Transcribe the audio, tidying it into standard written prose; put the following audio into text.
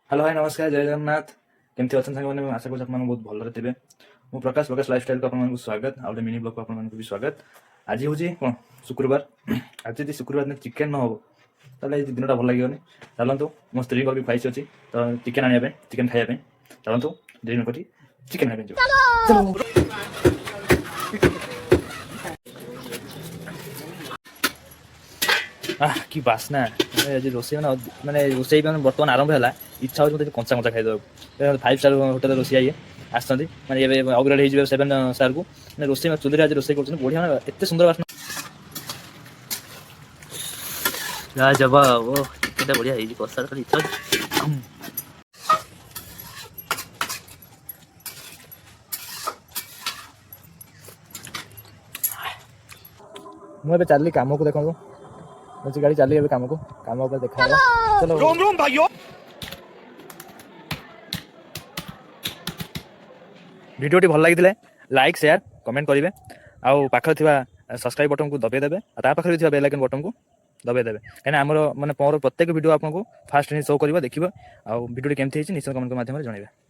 Hello hi नमस्कार जय जगन्नाथ केमती अच्छा साथी आशा करूँ आप बहुत भलरे थे मु प्रकाश प्रकाश लाइफस्टाइल को आपको स्वागत आउ मिनी ब्लॉग को आपको भी स्वागत। आज हूँ कौन शुक्रवार आज यदि शुक्रवार दिन चिकेन न हो ताले दिन भल लगे चलतु मो स्त्री भी फाइस अच्छी तो चिकेन आने चिकेन खायापी चलतु देरी नक चिकेन खाई कि बास्ना आज रोसे मैंने रोसे बर्तमान आरंभ है इच्छा हो कंचा कंचा खाई 5 स्टार होटेल रोसे ये आसती मैंने अपग्रेड हो 7 स्टार को मैंने रोसे चुली आज रोसे कर बढ़िया एत सुंदर बास्ना जब वो चिकेन बढ़िया कषा खाली इच्छा मुझे चलि कम को देखो मुझे गाड़ी चली कम को कम देखा चलो रोम रोम भाइयों वीडियोटी भल लगी लाइक शेयर कमेंट करेंगे आउ पाखे सब्सक्राइब बटन को दबाई देवे पाखे बेल आइकन बटन को दबाई देवे कहीं आमर मानने प्रत्येक वीडियो आपको फास्ट शो कर देखिए आउ वीडियो केमती निश्चित कमेंट माध्यम जनइबे।